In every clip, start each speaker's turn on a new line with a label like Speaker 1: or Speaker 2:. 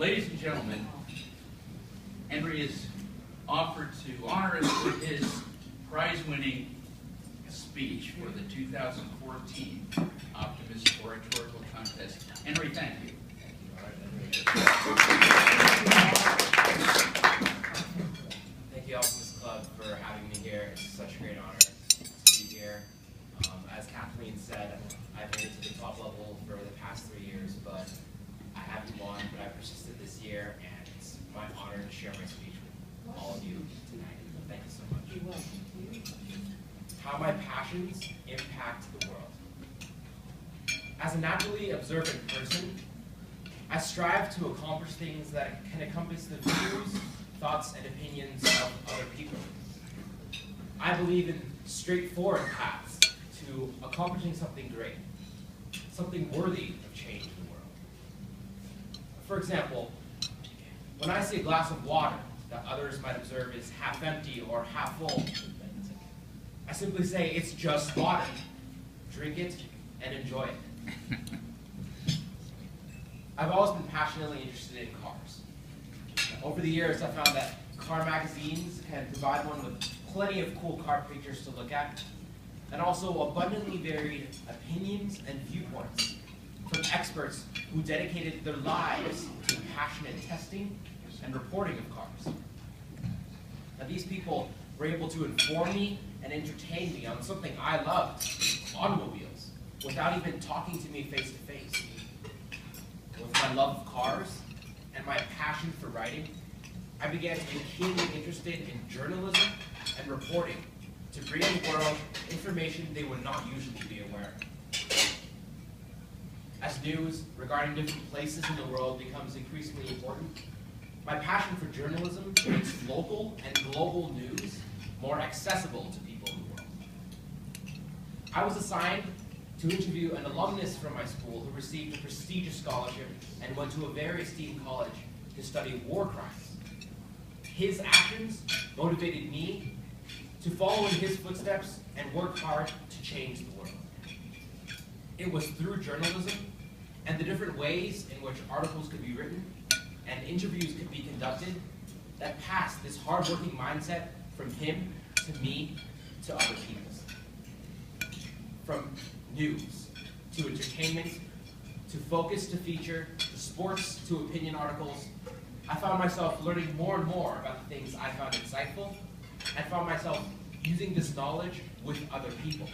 Speaker 1: Ladies and gentlemen, Hanrui is offered to honor us with his prize-winning speech for the 2014 Optimist Oratorical Contest. Hanrui, thank you.
Speaker 2: Thank you, Optimist Club, for having me here. It's such a great honor to be here. As Kathleen said, I've made it to the top level for the past 3 years, but I haven't won, but I persisted this year, and it's my honor to share my speech with all of you tonight. Thank you so much. How my passions impact the world. As a naturally observant person, I strive to accomplish things that can encompass the views, thoughts, and opinions of other people. I believe in straightforward paths to accomplishing something great, something worthy of change in the world. For example, when I see a glass of water that others might observe is half empty or half full, I simply say it's just water. Drink it and enjoy it. I've always been passionately interested in cars. Over the years, I found that car magazines can provide one with plenty of cool car pictures to look at, and also abundantly varied opinions and viewpoints from experts who dedicated their lives to passionate testing and reporting of cars. Now, these people were able to inform me and entertain me on something I loved, automobiles, without even talking to me face to face. With my love of cars and my passion for writing, I began to be keenly interested in journalism and reporting to bring the world information they would not usually be aware of. As news regarding different places in the world becomes increasingly important, my passion for journalism makes local and global news more accessible to people in the world. I was assigned to interview an alumnus from my school who received a prestigious scholarship and went to a very esteemed college to study war crimes. His actions motivated me to follow in his footsteps and work hard to change the world. It was through journalism and the different ways in which articles could be written and interviews could be conducted that passed this hard-working mindset from him to me to other people. From news to entertainment to focus to feature to sports to opinion articles, I found myself learning more and more about the things I found insightful and found myself using this knowledge with other people.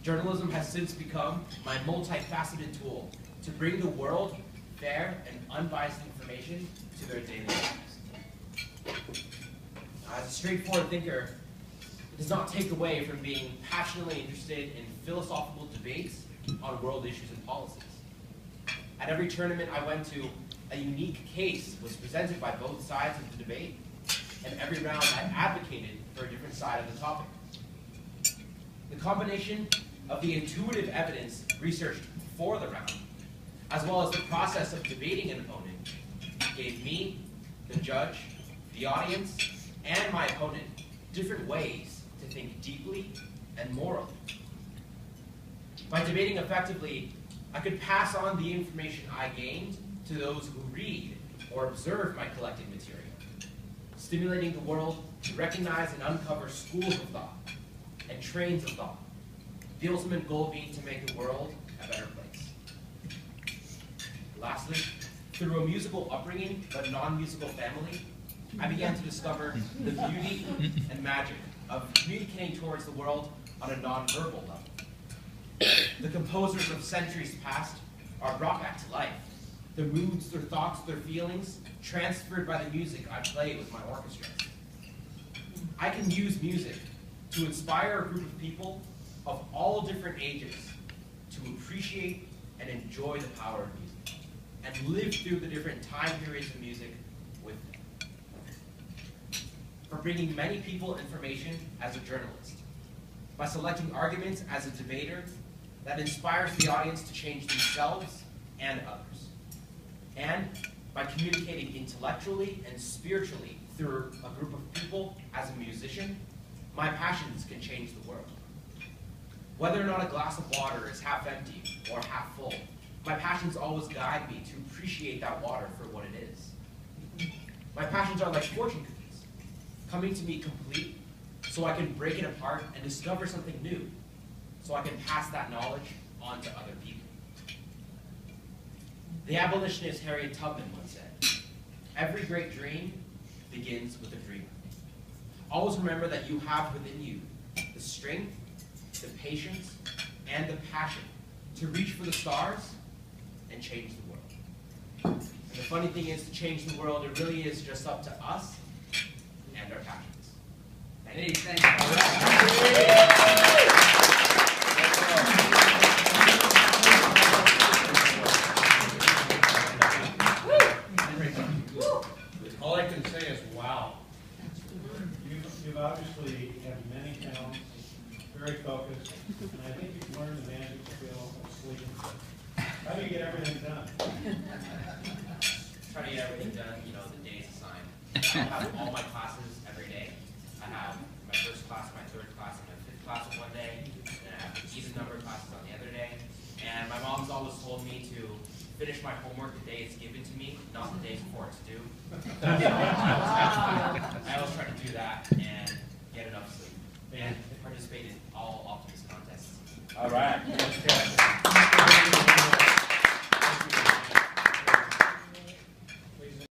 Speaker 2: Journalism has since become my multifaceted tool to bring the world fair and unbiased information to their daily lives. As a straightforward thinker, it does not take away from being passionately interested in philosophical debates on world issues and policies. At every tournament I went to, a unique case was presented by both sides of the debate, and every round I advocated for a different side of the topic. The combination of the intuitive evidence researched before the round, as well as the process of debating an opponent, gave me, the judge, the audience, and my opponent different ways to think deeply and morally. By debating effectively, I could pass on the information I gained to those who read or observe my collected material, stimulating the world to recognize and uncover schools of thought and trains of thought, the ultimate goal being to make the world a better place. Lastly, through a musical upbringing but non-musical family, I began to discover the beauty and magic of communicating towards the world on a non-verbal level. The composers of centuries past are brought back to life. Their moods, their thoughts, their feelings, transferred by the music I play with my orchestra. I can use music to inspire a group of people of all different ages to appreciate and enjoy the power of music, and live through the different time periods of music with them. For bringing many people information as a journalist, by selecting arguments as a debater that inspires the audience to change themselves and others, and by communicating intellectually and spiritually through a group of people as a musician, my passions can change the world. Whether or not a glass of water is half empty or half full, My passions always guide me to appreciate that water for what it is. My passions are like fortune cookies, coming to me complete so I can break it apart and discover something new, so I can pass that knowledge on to other people. The abolitionist Harriet Tubman once said, "Every great dream begins with a dreamer." Always remember that you have within you the strength, the patience, and the passion to reach for the stars and change the world. And the funny thing is, to change the world, it really is just up to us and our passions.
Speaker 1: Hey, thanks.
Speaker 3: All I can say is, wow. You've obviously had many talents, very focused, and I think you've learned the magic skill of sleeping. How do you get everything done?
Speaker 2: Try to get everything done, the days assigned. I have all my classes every day. I have my first class, my third class, and my fifth class on one day, and I have even number classes on the other day. And my mom's always told me to finish my homework the day it's given to me, not the day before it's due. I always try to do that and get enough sleep. And participate in all Optimist contests.
Speaker 3: All right.